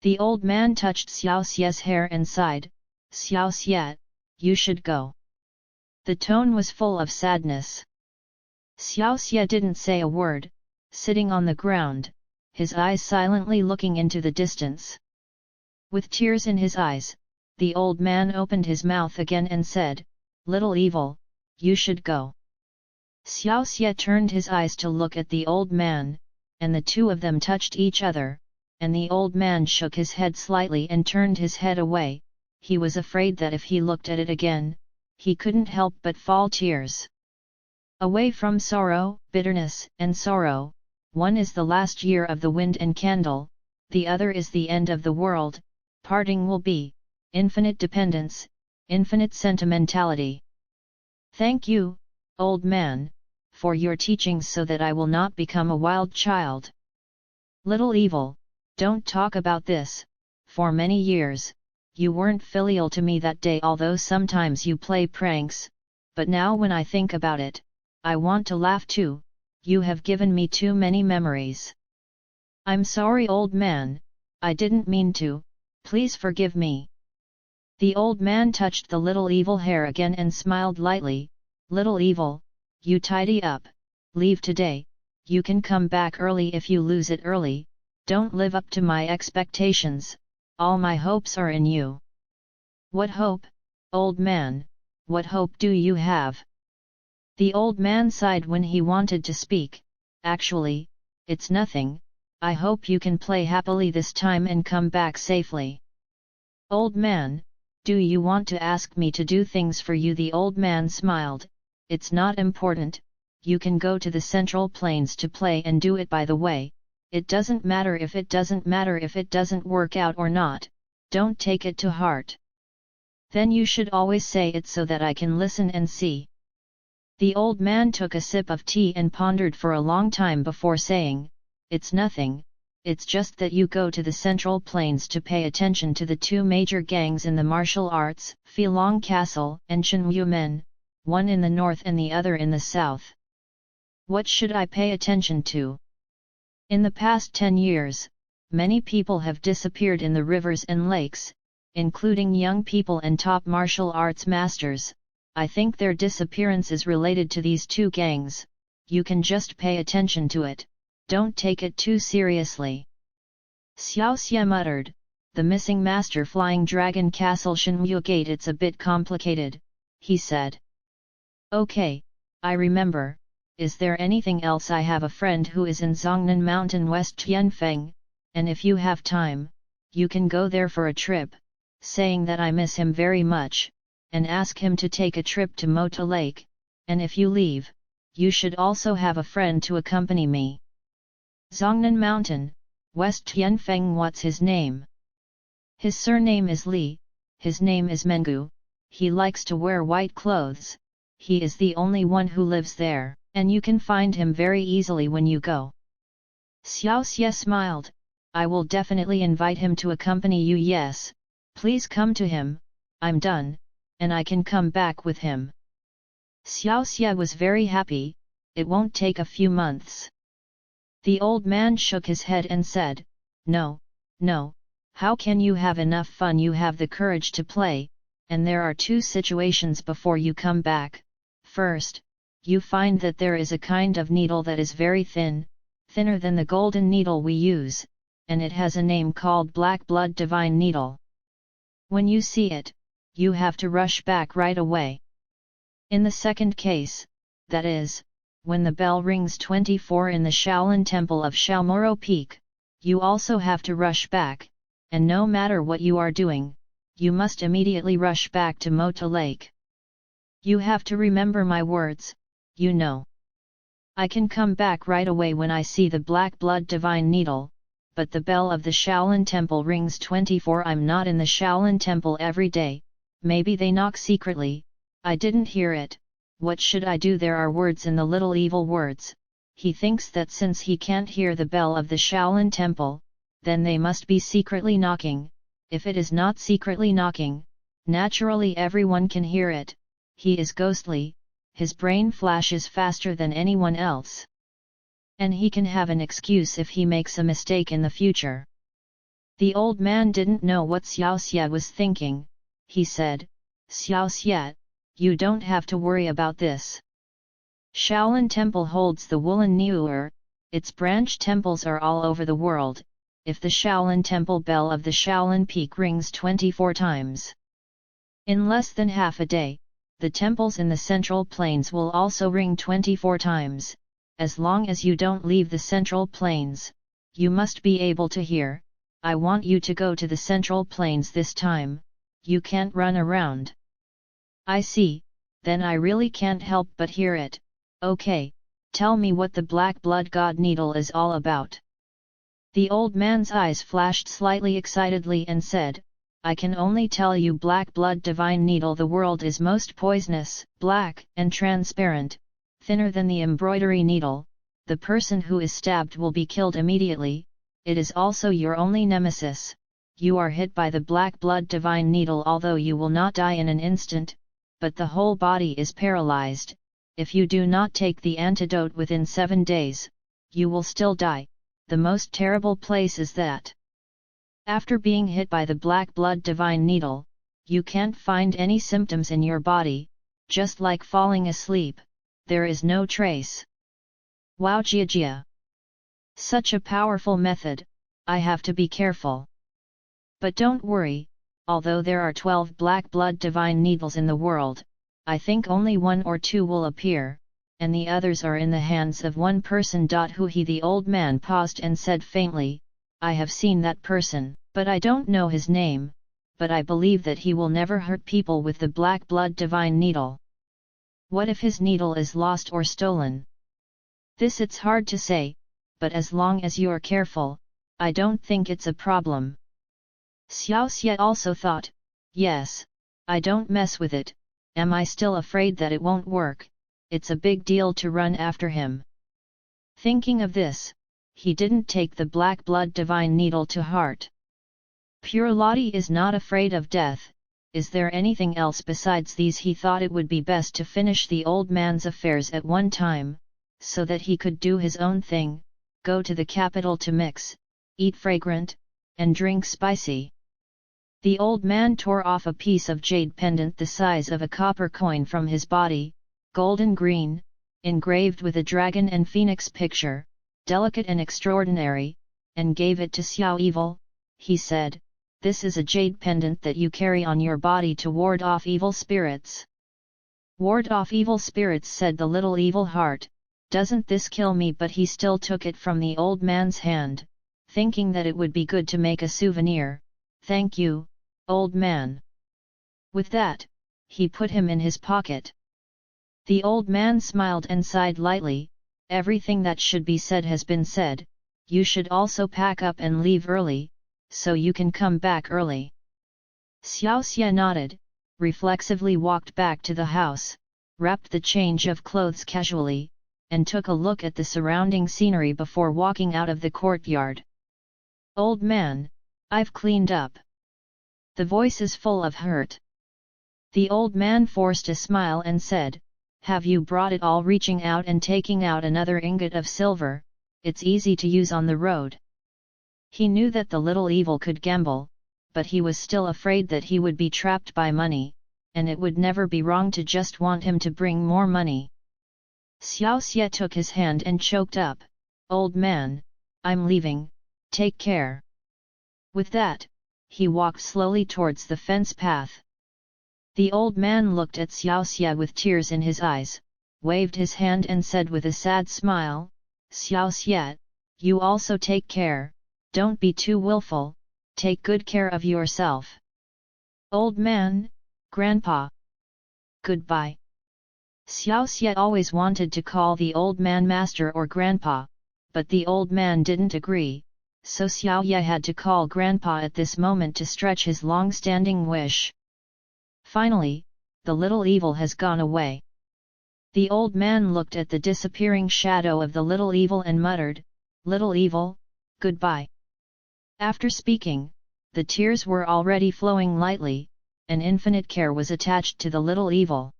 The old man touched Xiaoxie's hair and sighed, "Xiaoxie, you should go." The tone was full of sadness. Xiaoxie didn't say a word, sitting on the ground, his eyes silently looking into the distance. With tears in his eyes, the old man opened his mouth again and said, "Little evil, you should go." Xiaoxie turned his eyes to look at the old man, and the two of them touched each other, and the old man shook his head slightly and turned his head away. He was afraid that if he looked at it again, he couldn't help but fall tears. Away from sorrow, bitterness, and sorrow, one is the last year of the wind and candle, the other is the end of the world, parting will be infinite dependence, infinite sentimentality. Thank you, old man, for your teachings so that I will not become a wild child. Little evil, don't talk about this. For many years, you weren't filial to me that day, although sometimes you play pranks, but now when I think about it, I want to laugh too. You have given me too many memories. I'm sorry, old man, I didn't mean to, please forgive me. The old man touched the little evil hair again and smiled lightly. Little evil, you tidy up, leave today, you can come back early if you lose it early, don't live up to my expectations, all my hopes are in you. What hope, old man, what hope do you have? The old man sighed when he wanted to speak. Actually, it's nothing, I hope you can play happily this time and come back safely. Old man, do you want to ask me to do things for you? The old man smiled. It's not important, you can go to the Central Plains to play and do it. By the way, it doesn't matter if it doesn't work out or not, don't take it to heart. Then you should always say it so that I can listen and see. The old man took a sip of tea and pondered for a long time before saying, it's nothing, it's just that you go to the Central Plains to pay attention to the two major gangs in the martial arts, Filong Castle and Chenyu Men, one in the north and the other in the south. What should I pay attention to? In the past 10 years, many people have disappeared in the rivers and lakes, including young people and top martial arts masters. I think their disappearance is related to these two gangs. You can just pay attention to it, don't take it too seriously. Xiaoxie muttered, the missing master Flying Dragon Castle Shenyu Gate. It's a bit complicated, he said. Okay, I remember. Is there anything else? I have a friend who is in Zhongnan Mountain West Tianfeng, and if you have time, you can go there for a trip, saying that I miss him very much, and ask him to take a trip to Mota Lake, and if you leave, you should also have a friend to accompany me. Zhongnan Mountain, West Tianfeng. What's his name? His surname is Li, his name is Mengu, he likes to wear white clothes, he is the only one who lives there, and you can find him very easily when you go. Xiaoxie smiled, I will definitely invite him to accompany you. Yes, please come to him, I'm done, and I can come back with him. Xiaoxie was very happy, it won't take a few months. The old man shook his head and said, no, no, how can you have enough fun? You have the courage to play, and there are two situations before you come back. First, you find that there is a kind of needle that is very thin, thinner than the golden needle we use, and it has a name called Black Blood Divine Needle. When you see it, you have to rush back right away. In the second case, that is, when the bell rings 24 in the Shaolin Temple of Xiaomoro Peak, you also have to rush back, and no matter what you are doing, you must immediately rush back to Mota Lake. You have to remember my words, you know. I can come back right away when I see the Black Blood Divine Needle, but the bell of the Shaolin Temple rings 24. I'm not in the Shaolin Temple every day, maybe they knock secretly, I didn't hear it. What should I do? There are words in the little evil words. He thinks that since he can't hear the bell of the Shaolin Temple, then they must be secretly knocking. If it is not secretly knocking, naturally everyone can hear it. He is ghostly, his brain flashes faster than anyone else. And he can have an excuse if he makes a mistake in the future. The old man didn't know what Xiaoxie was thinking. He said, Xiaoxie, you don't have to worry about this. Shaolin Temple holds the Woolen Newer, its branch temples are all over the world. If the Shaolin Temple bell of the Shaolin Peak rings 24 times in less than half a day, the temples in the Central Plains will also ring 24 times. As long as you don't leave the Central Plains, you must be able to hear. I want you to go to the Central Plains this time. You can't run around. I see, then I really can't help but hear it. Okay, tell me what the Black Blood God Needle is all about. The old man's eyes flashed slightly excitedly and said, I can only tell you Black Blood Divine Needle. The world is most poisonous, black and transparent, thinner than the embroidery needle. The person who is stabbed will be killed immediately. It is also your only nemesis. You are hit by the Black Blood Divine Needle, although you will not die in an instant, but the whole body is paralyzed. If you do not take the antidote within 7 days, you will still die. The most terrible place is that after being hit by the Black Blood Divine Needle, you can't find any symptoms in your body, just like falling asleep, there is no trace. Wow, Jia. Such a powerful method, I have to be careful. But don't worry, although there are 12 Black Blood Divine Needles in the world, I think only 1 or 2 will appear, and the others are in the hands of one person. Who he? The old man paused and said faintly, I have seen that person, but I don't know his name, but I believe that he will never hurt people with the Black Blood Divine Needle. What if his needle is lost or stolen? This it's hard to say, but as long as you're careful, I don't think it's a problem. Xiaoxie also thought, yes, I don't mess with it. Am I still afraid that it won't work? It's a big deal to run after him. Thinking of this, he didn't take the Black Blood Divine Needle to heart. Pure Lottie is not afraid of death. Is there anything else besides these? He thought it would be best to finish the old man's affairs at one time, so that he could do his own thing, go to the capital to mix, eat fragrant, and drink spicy. The old man tore off a piece of jade pendant the size of a copper coin from his body, golden green, engraved with a dragon and phoenix picture, delicate and extraordinary, and gave it to Xiao Evil. He said, this is a jade pendant that you carry on your body to ward off evil spirits. Ward off evil spirits, said the little evil heart. Doesn't this kill me? But he still took it from the old man's hand, thinking that it would be good to make a souvenir. Thank you, old man. With that, he put him in his pocket. The old man smiled and sighed lightly. Everything that should be said has been said. You should also pack up and leave early, so you can come back early. Xiaoxie nodded, reflexively walked back to the house, wrapped the change of clothes casually, and took a look at the surrounding scenery before walking out of the courtyard. Old man, I've cleaned up. The voice is full of hurt. The old man forced a smile and said, have you brought it all? Reaching out and taking out another ingot of silver, it's easy to use on the road. He knew that the little evil could gamble, but he was still afraid that he would be trapped by money, and it would never be wrong to just want him to bring more money. Xiaoxie took his hand and choked up, old man, I'm leaving, take care. With that, he walked slowly towards the fence path. The old man looked at Xiaoxie with tears in his eyes, waved his hand and said with a sad smile, Xiaoxie, you also take care, don't be too willful, take good care of yourself. Old man, grandpa. Goodbye. Xiaoxie always wanted to call the old man master or grandpa, but the old man didn't agree, so Xiaoxie had to call grandpa at this moment to stretch his long-standing wish. Finally, the little evil has gone away. The old man looked at the disappearing shadow of the little evil and muttered, little evil, goodbye. After speaking, the tears were already flowing lightly, and infinite care was attached to the little evil.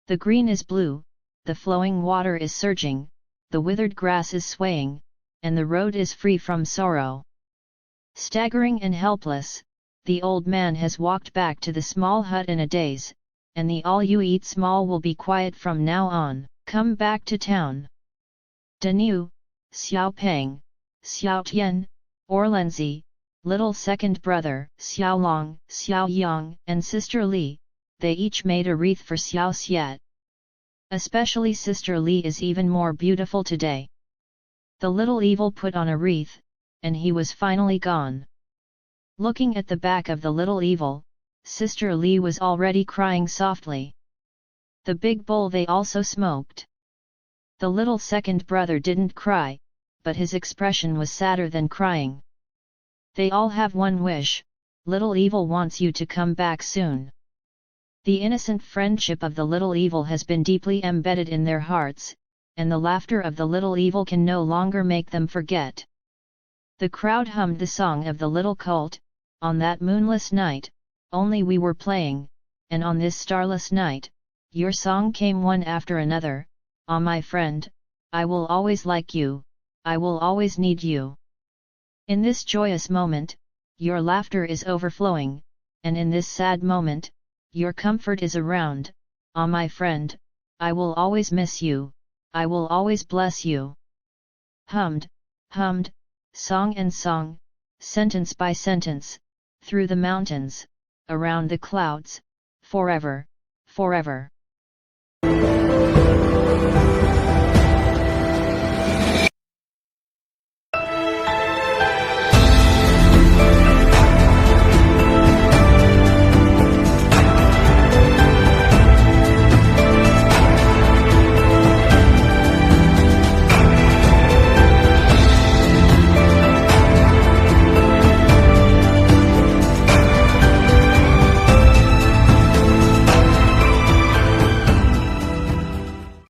The green is blue, the flowing water is surging, the withered grass is swaying, and the road is free from sorrow. Staggering and helpless, the old man has walked back to the small hut in a daze, and the all-you-eat small will be quiet from now on. Come back to town. Danu, Xiao Peng, Xiao Tian, Orlenzi, little second brother, Xiao Long, Xiao Yang, and sister Li, they each made a wreath for Xiaoxie. Especially sister Li is even more beautiful today. The little evil put on a wreath, and he was finally gone. Looking at the back of the little evil, sister Li was already crying softly. The big bowl they also smoked. The little second brother didn't cry, but his expression was sadder than crying. They all have one wish, little evil wants you to come back soon. The innocent friendship of the little evil has been deeply embedded in their hearts, and the laughter of the little evil can no longer make them forget. The crowd hummed the song of the little colt. On that moonless night, only we were playing, and on this starless night, your song came one after another. Ah, my friend, I will always like you, I will always need you. In this joyous moment, your laughter is overflowing, and in this sad moment, your comfort is around. Ah, my friend, I will always miss you, I will always bless you. Hummed, hummed, song and song, sentence by sentence, through the mountains, around the clouds, forever, forever.